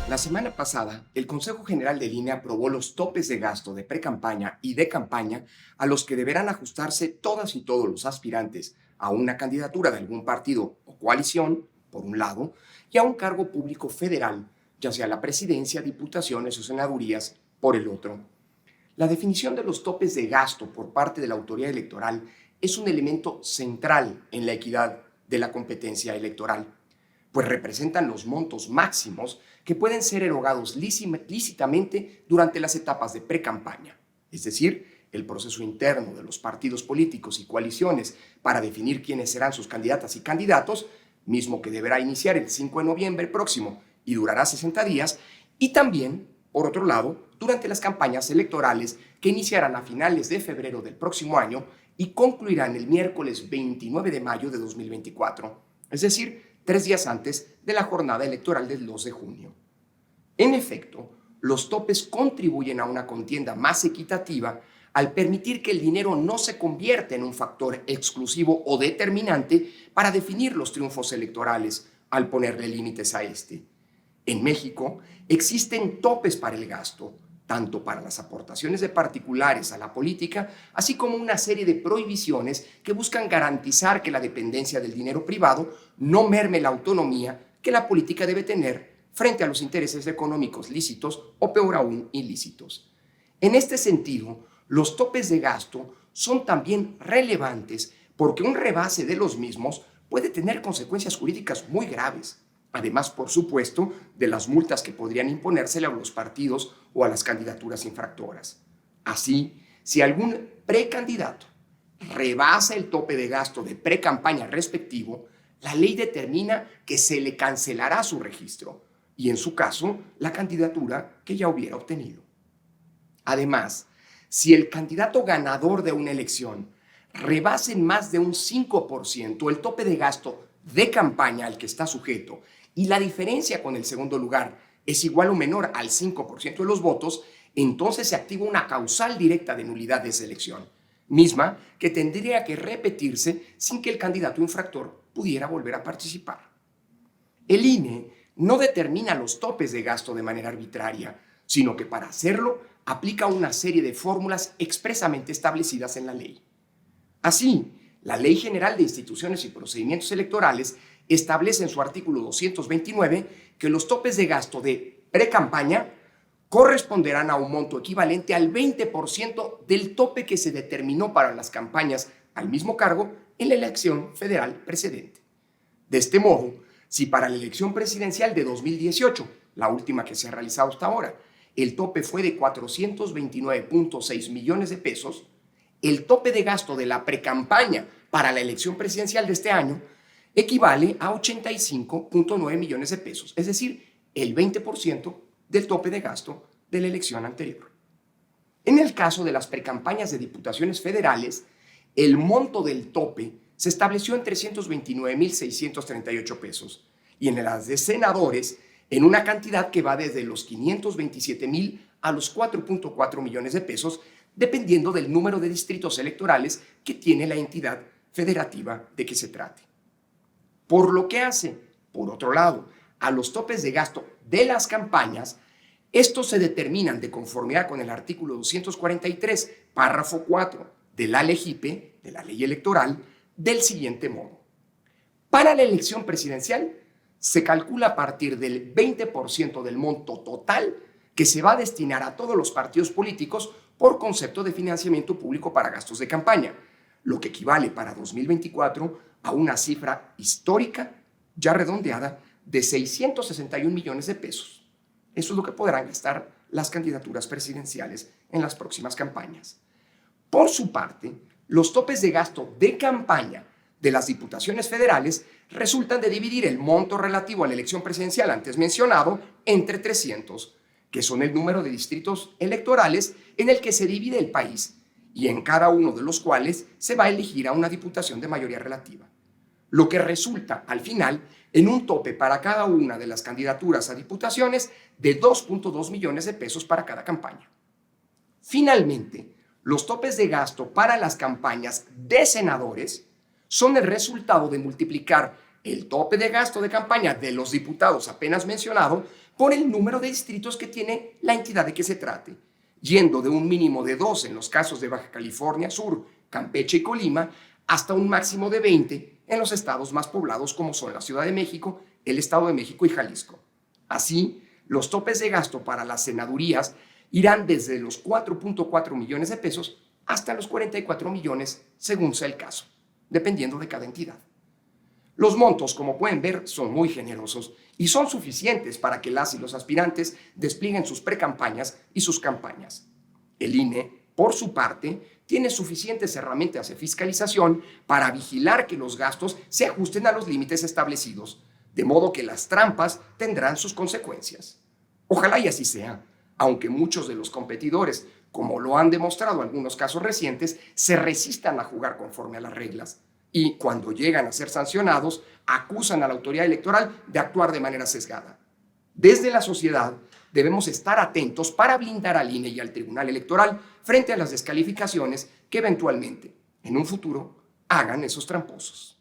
La semana pasada, el Consejo General del INE aprobó los topes de gasto de precampaña y de campaña a los que deberán ajustarse todas y todos los aspirantes a una candidatura de algún partido o coalición, por un lado, y a un cargo público federal, ya sea la presidencia, diputaciones o senadurías, por el otro. La definición de los topes de gasto por parte de la autoridad electoral es un elemento central en la equidad de la competencia electoral, pues representan los montos máximos que pueden ser erogados lícitamente durante las etapas de precampaña, es decir, el proceso interno de los partidos políticos y coaliciones para definir quiénes serán sus candidatas y candidatos, mismo que deberá iniciar el 5 de noviembre próximo y durará 60 días, y también, por otro lado, durante las campañas electorales que iniciarán a finales de febrero del próximo año y concluirán el miércoles 29 de mayo de 2024, es decir, 3 días antes de la jornada electoral del 2 de junio. En efecto, los topes contribuyen a una contienda más equitativa al permitir que el dinero no se convierta en un factor exclusivo o determinante para definir los triunfos electorales al ponerle límites a este. En México existen topes para el gasto, tanto para las aportaciones de particulares a la política, así como una serie de prohibiciones que buscan garantizar que la dependencia del dinero privado no merme la autonomía que la política debe tener frente a los intereses económicos lícitos o, peor aún, ilícitos. En este sentido, los topes de gasto son también relevantes porque un rebase de los mismos puede tener consecuencias jurídicas muy graves. Además, por supuesto, de las multas que podrían imponérsele a los partidos o a las candidaturas infractoras. Así, si algún precandidato rebasa el tope de gasto de precampaña respectivo, la ley determina que se le cancelará su registro y, en su caso, la candidatura que ya hubiera obtenido. Además, si el candidato ganador de una elección rebasa en más de un 5% el tope de gasto de campaña al que está sujeto y la diferencia con el segundo lugar es igual o menor al 5% de los votos, entonces se activa una causal directa de nulidad de esa elección, misma que tendría que repetirse sin que el candidato infractor pudiera volver a participar. El INE no determina los topes de gasto de manera arbitraria, sino que para hacerlo aplica una serie de fórmulas expresamente establecidas en la ley. Así, la Ley General de Instituciones y Procedimientos Electorales establece en su artículo 229 que los topes de gasto de precampaña corresponderán a un monto equivalente al 20% del tope que se determinó para las campañas al mismo cargo en la elección federal precedente. De este modo, si para la elección presidencial de 2018, la última que se ha realizado hasta ahora, el tope fue de 429.6 millones de pesos, el tope de gasto de la precampaña para la elección presidencial de este año equivale a 85.9 millones de pesos, es decir, el 20% del tope de gasto de la elección anterior. En el caso de las precampañas de diputaciones federales, el monto del tope se estableció en 329.638 pesos y en las de senadores en una cantidad que va desde los 527.000 a los 4.4 millones de pesos, dependiendo del número de distritos electorales que tiene la entidad federativa de que se trate. Por lo que hace, por otro lado, a los topes de gasto de las campañas, estos se determinan de conformidad con el artículo 243, párrafo 4 de la LEGIPE, de la Ley Electoral, del siguiente modo. Para la elección presidencial, se calcula a partir del 20% del monto total que se va a destinar a todos los partidos políticos por concepto de financiamiento público para gastos de campaña, lo que equivale para 2024 a una cifra histórica, ya redondeada, de 661 millones de pesos. Eso es lo que podrán gastar las candidaturas presidenciales en las próximas campañas. Por su parte, los topes de gasto de campaña de las diputaciones federales resultan de dividir el monto relativo a la elección presidencial antes mencionado entre 300, que son el número de distritos electorales en el que se divide el país y en cada uno de los cuales se va a elegir a una diputación de mayoría relativa, lo que resulta al final en un tope para cada una de las candidaturas a diputaciones de 2.2 millones de pesos para cada campaña. Finalmente, los topes de gasto para las campañas de senadores son el resultado de multiplicar el tope de gasto de campaña de los diputados apenas mencionado por el número de distritos que tiene la entidad de que se trate, yendo de un mínimo de 2 en los casos de Baja California Sur, Campeche y Colima, hasta un máximo de 20 en los estados más poblados como son la Ciudad de México, el Estado de México y Jalisco. Así, los topes de gasto para las senadurías irán desde los 4.4 millones de pesos hasta los 44 millones según sea el caso, dependiendo de cada entidad. Los montos, como pueden ver, son muy generosos y son suficientes para que las y los aspirantes desplieguen sus precampañas y sus campañas. El INE, por su parte, tiene suficientes herramientas de fiscalización para vigilar que los gastos se ajusten a los límites establecidos, de modo que las trampas tendrán sus consecuencias. Ojalá y así sea, aunque muchos de los competidores, como lo han demostrado algunos casos recientes, se resistan a jugar conforme a las reglas y, cuando llegan a ser sancionados, acusan a la autoridad electoral de actuar de manera sesgada. Desde la sociedad debemos estar atentos para blindar al INE y al Tribunal Electoral frente a las descalificaciones que eventualmente, en un futuro, hagan esos tramposos.